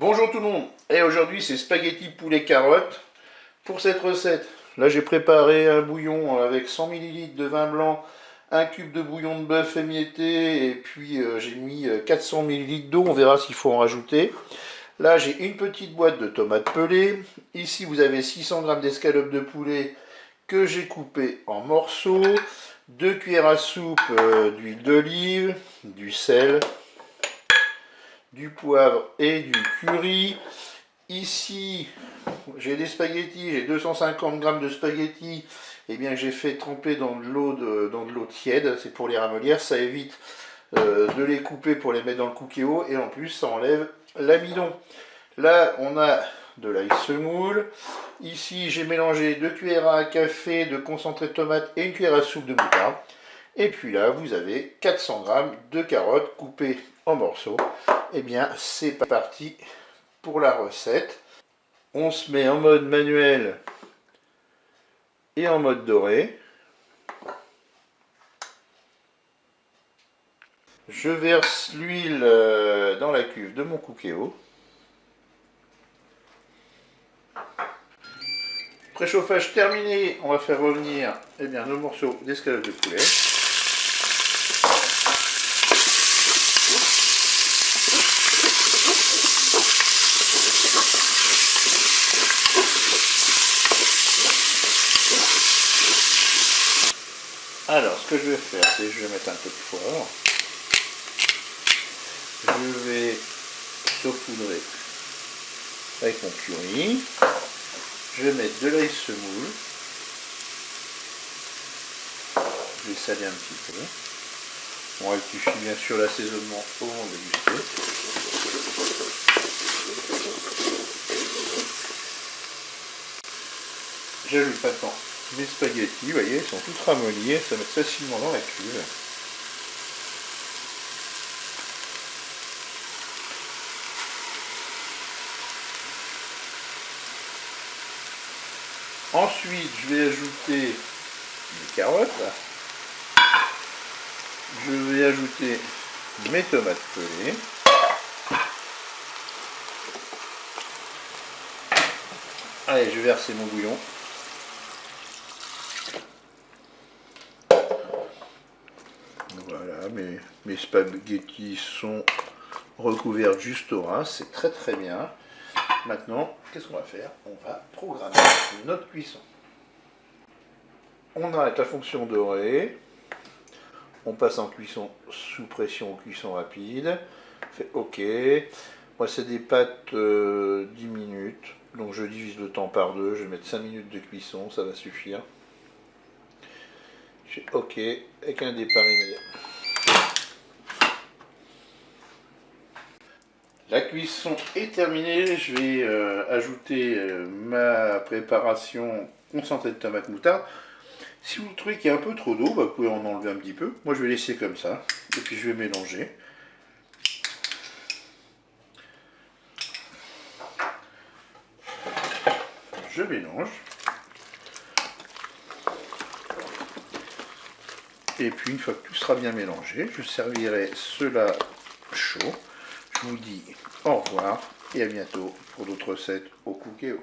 Bonjour tout le monde, et aujourd'hui c'est spaghetti poulet carotte. Pour cette recette, là j'ai préparé un bouillon avec 100 ml de vin blanc, un cube de bouillon de bœuf émietté, et puis j'ai mis 400 ml d'eau, on verra s'il faut en rajouter. Là j'ai une petite boîte de tomates pelées, ici vous avez 600 g d'escalope de poulet que j'ai coupé en morceaux, 2 cuillères à soupe d'huile d'olive, du sel, du poivre et du curry. Ici, j'ai des spaghettis, j'ai 250 g de spaghettis, et bien j'ai fait tremper dans de l'eau tiède, c'est pour les ramollir, ça évite de les couper pour les mettre dans le cookéo, et en plus ça enlève l'amidon. Là, on a de l'ail semoule. Ici, j'ai mélangé 2 cuillères à café de concentré de tomate et une cuillère à soupe de moutarde. Et puis là, vous avez 400 g de carottes coupées en morceaux. Et bien, c'est parti pour la recette. On se met en mode manuel et en mode doré. Je verse l'huile dans la cuve de mon cookéo. Préchauffage terminé, on va faire revenir nos morceaux d'escalope de poulet. Alors, ce que je vais faire, c'est que je vais mettre un peu de poivre. Je vais saupoudrer avec mon curry. Je vais mettre de l'ail semoule. Je vais saler un petit peu. On rectifie bien sûr l'assaisonnement au moment de déguster. J'ajoute maintenant mes spaghettis, vous voyez, ils sont tous ramollis, ça met facilement dans la cuve. Ensuite, je vais ajouter mes carottes. Je vais ajouter mes tomates pelées. Allez, je vais verser mon bouillon. Voilà, mes spaghettis sont recouverts juste au ras, c'est très très bien. Maintenant, qu'est-ce qu'on va faire? On va programmer notre cuisson. On arrête la fonction dorée. On passe en cuisson sous pression ou cuisson rapide. On fait OK. Moi, c'est des pâtes 10 minutes. Donc, je divise le temps par deux. Je vais mettre 5 minutes de cuisson. Ça va suffire. Je fais OK avec un départ immédiat. La cuisson est terminée. Je vais ajouter ma préparation concentrée de tomate moutarde. Si vous trouvez qu'il y a un peu trop d'eau, vous pouvez en enlever un petit peu. Moi, je vais laisser comme ça. Et puis, je vais mélanger. Je mélange. Et puis, une fois que tout sera bien mélangé, je servirai cela chaud. Je vous dis au revoir et à bientôt pour d'autres recettes au cookéo.